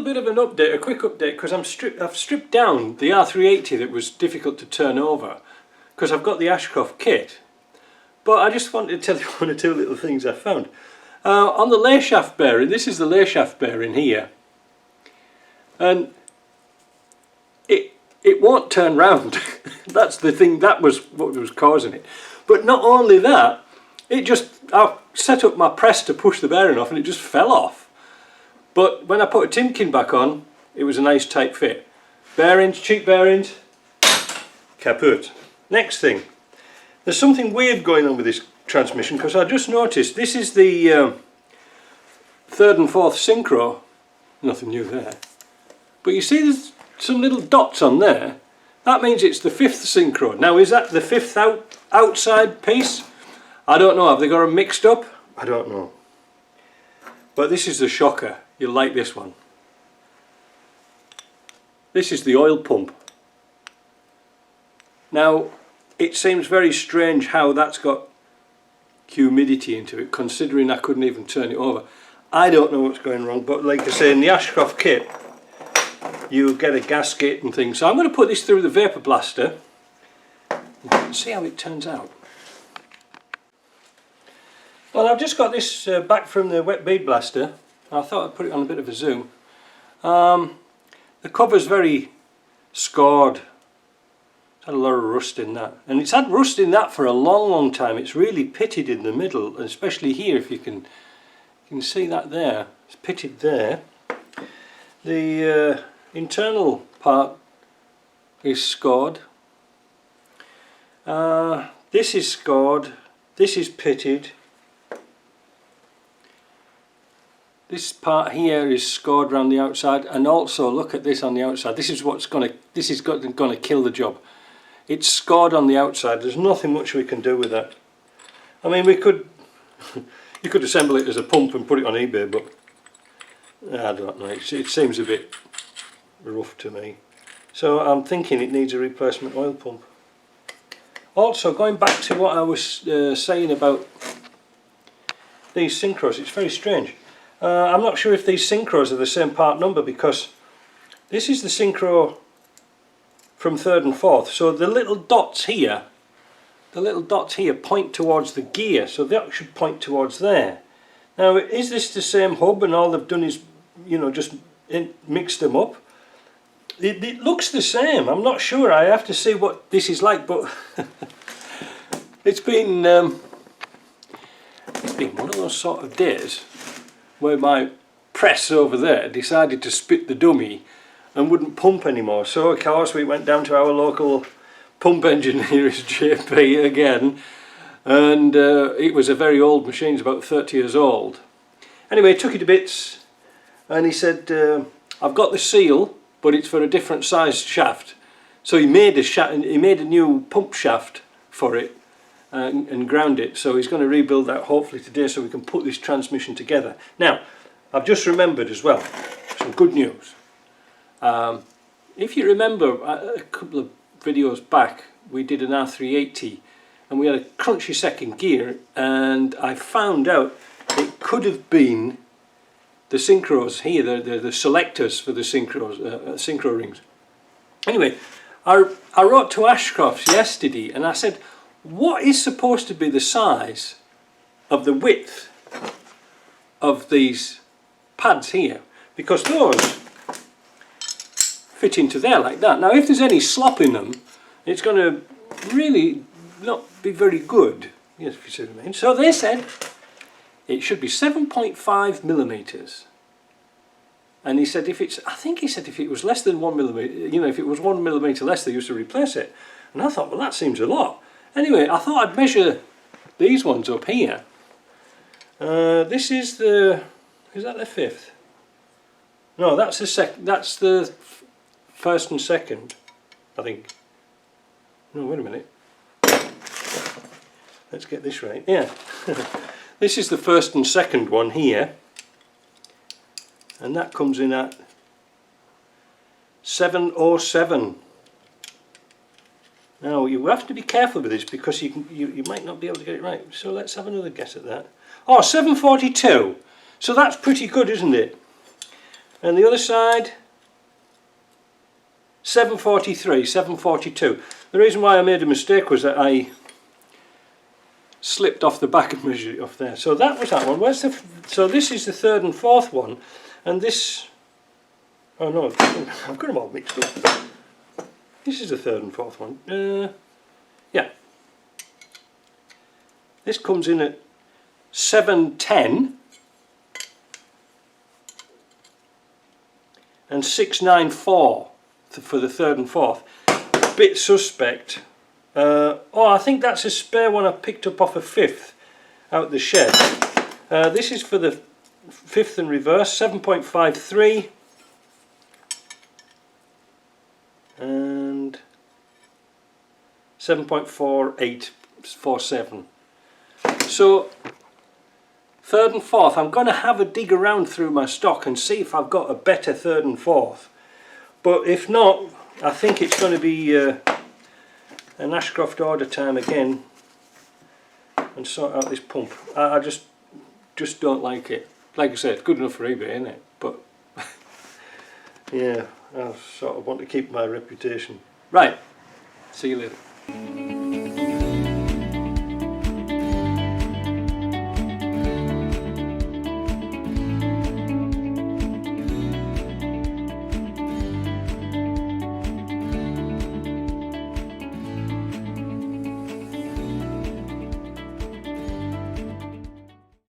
bit of an update, a quick update, because I've stripped down the R380 that was difficult to turn over, because I've got the Ashcroft kit. But I just wanted to tell you one or two little things I found. On the lay shaft bearing, this is the lay shaft bearing here, and it won't turn round. That's the thing, that was what was causing it. But not only that, I set up my press to push the bearing off and it just fell off. But when I put a Timkin back on, it was a nice tight fit. Bearings, cheap bearings, kaput. Next thing, there's something weird going on with this transmission, because I just noticed this is the third and fourth Synchro. Nothing new there. But you see there's some little dots on there. That means it's the fifth Synchro. Now, is that the fifth outside piece? I don't know. Have they got them mixed up? I don't know. But this is the shocker. You'll like this one. This is the oil pump. Now, it seems very strange how that's got humidity into it, considering I couldn't even turn it over. I don't know what's going wrong, but like I say, in the Ashcroft kit, you get a gasket and things. So I'm going to put this through the vapor blaster and see how it turns out. Well, I've just got this back from the wet bead blaster. I thought I'd put it on a bit of a zoom. The cover's very scored. It's had a lot of rust in that, and it's had rust in that for a long time. It's really pitted in the middle, especially here. If you can see that there, it's pitted there. The internal part is scored. This is scored. This is pitted. This part here is scored around the outside, and also look at this on the outside. This is gonna kill the job. It's scored on the outside. There's nothing much we can do with that. I mean, you could assemble it as a pump and put it on eBay, but I don't know. It seems a bit rough to me. So I'm thinking it needs a replacement oil pump. Also, going back to what I was saying about these Synchros, it's very strange. I'm not sure if these Synchros are the same part number, because this is the Synchro from third and fourth. So the little dots here point towards the gear, so that should point towards there. Now, is this the same hub and all they've done is, you know, just mixed them up? It looks the same. I'm not sure. I have to see what this is like, but it's been one of those sort of days where my press over there decided to spit the dummy and wouldn't pump anymore. So of course we went down to our local pump engineer, JP, again, and it was a very old machine. It's about 30 years old. Anyway, took it to bits, and he said, I've got the seal, but it's for a different size shaft. So he made a new pump shaft for it and ground it. So he's going to rebuild that hopefully today, so we can put this transmission together. Now, I've just remembered as well some good news. If you remember a couple of videos back, we did an R380 and we had a crunchy second gear, and I found out it could have been the Synchros here, the selectors for the Synchros, Synchro rings. Anyway, I wrote to Ashcroft's yesterday and I said, what is supposed to be the size of the width of these pads here? Because those fit into there like that. Now, if there's any slop in them, it's going to really not be very good. Yes, if you see what I mean. So they said it should be 7.5 millimeters. And he said if it's, I think he said if it was less than 1 millimeter, you know, if it was 1 millimeter less, they used to replace it. And I thought, well, that seems a lot. Anyway, I thought I'd measure these ones up here. This is the, is that the fifth? No, that's the first and second, I think. No, wait a minute. Let's get this right. Yeah. This is the first and second one here. And that comes in at 707. Now, you have to be careful with this because you might not be able to get it right. So let's have another guess at that. Oh, 742. So that's pretty good, isn't it? And the other side, 743, 742. The reason why I made a mistake was that I slipped off the back and measured it off there. So that was that one. Where's the? So this is the third and fourth one, and this. Oh no, I've got them all mixed up. This is the third and fourth one. Yeah. This comes in at 710 and 694 for the third and fourth. Bit suspect. Oh, I think that's a spare one I picked up off a fifth out the shed. This is for the fifth and reverse, 7.53 and 7.4847. So third and fourth, I'm going to have a dig around through my stock and see if I've got a better third and fourth. But if not, I think it's going to be an Ashcroft order time again and sort out this pump. I just don't like it. Like I said, it's good enough for eBay, isn't it? But yeah, I sort of want to keep my reputation. Right, see you later.